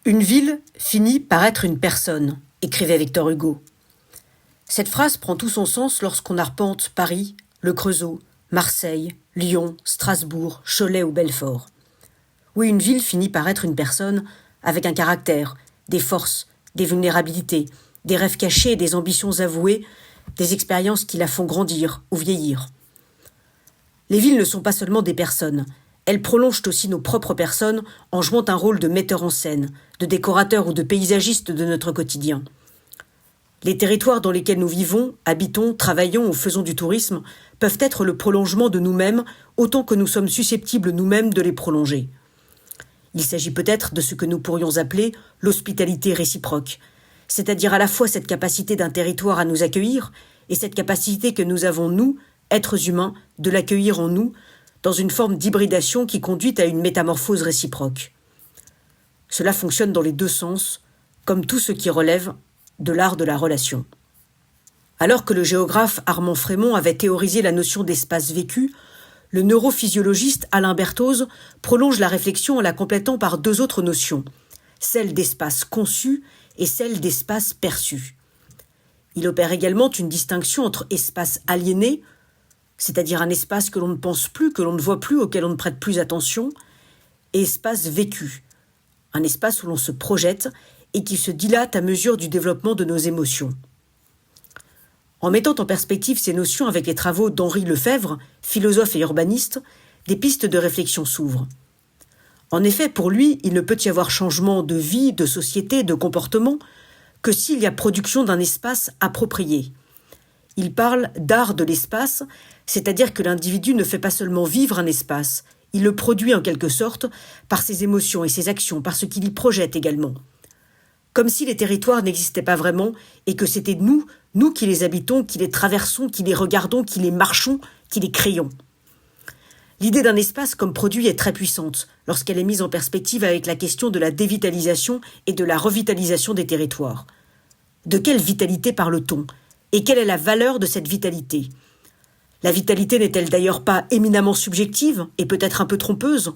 Une ville finit par être une personne, écrivait Victor Hugo. Cette phrase prend tout son sens lorsqu'on arpente Paris, le Creusot, Marseille, Lyon, Strasbourg, Cholet ou Belfort. Oui, une ville finit par être une personne avec un caractère, des forces, des vulnérabilités, des rêves cachés et des ambitions avouées, des expériences qui la font grandir ou vieillir. Les villes ne sont pas seulement des personnes, elles prolongent aussi nos propres personnes en jouant un rôle de metteur en scène, de décorateur ou de paysagiste de notre quotidien. Les territoires dans lesquels nous vivons, habitons, travaillons ou faisons du tourisme peuvent être le prolongement de nous-mêmes autant que nous sommes susceptibles nous-mêmes de les prolonger. Il s'agit peut-être de ce que nous pourrions appeler l'hospitalité réciproque, c'est-à-dire à la fois cette capacité d'un territoire à nous accueillir et cette capacité que nous avons, nous, êtres humains, de l'accueillir en nous, dans une forme d'hybridation qui conduit à une métamorphose réciproque. Cela fonctionne dans les deux sens, comme tout ce qui relève de l'art de la relation. Alors que le géographe Armand Frémont avait théorisé la notion d'espace vécu, le neurophysiologiste Alain Berthoz prolonge la réflexion en la complétant par deux autres notions, celle d'espace conçu et celle d'espace perçu. Il opère également une distinction entre espace aliéné, c'est-à-dire un espace que l'on ne pense plus, que l'on ne voit plus, auquel on ne prête plus attention, et espace vécu, un espace où l'on se projette et qui se dilate à mesure du développement de nos émotions. En mettant en perspective ces notions avec les travaux d'Henri Lefebvre, philosophe et urbaniste, des pistes de réflexion s'ouvrent. En effet, pour lui, il ne peut y avoir changement de vie, de société, de comportement, que s'il y a production d'un espace approprié. Il parle d'art de l'espace, c'est-à-dire que l'individu ne fait pas seulement vivre un espace, il le produit en quelque sorte par ses émotions et ses actions, par ce qu'il y projette également. Comme si les territoires n'existaient pas vraiment et que c'était nous qui les habitons, qui les traversons, qui les regardons, qui les marchons, qui les créons. L'idée d'un espace comme produit est très puissante lorsqu'elle est mise en perspective avec la question de la dévitalisation et de la revitalisation des territoires. De quelle vitalité parle-t-on ? Et quelle est la valeur de cette vitalité ? La vitalité n'est-elle d'ailleurs pas éminemment subjective et peut-être un peu trompeuse ?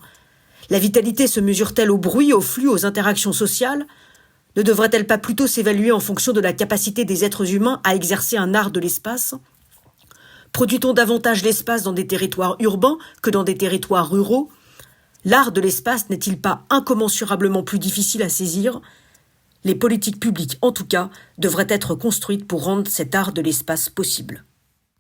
La vitalité se mesure-t-elle au bruit, au flux, aux interactions sociales ? Ne devrait-elle pas plutôt s'évaluer en fonction de la capacité des êtres humains à exercer un art de l'espace ? Produit-on davantage l'espace dans des territoires urbains que dans des territoires ruraux ? L'art de l'espace n'est-il pas incommensurablement plus difficile à saisir ? Les politiques publiques, en tout cas, devraient être construites pour rendre cet art de l'espace possible.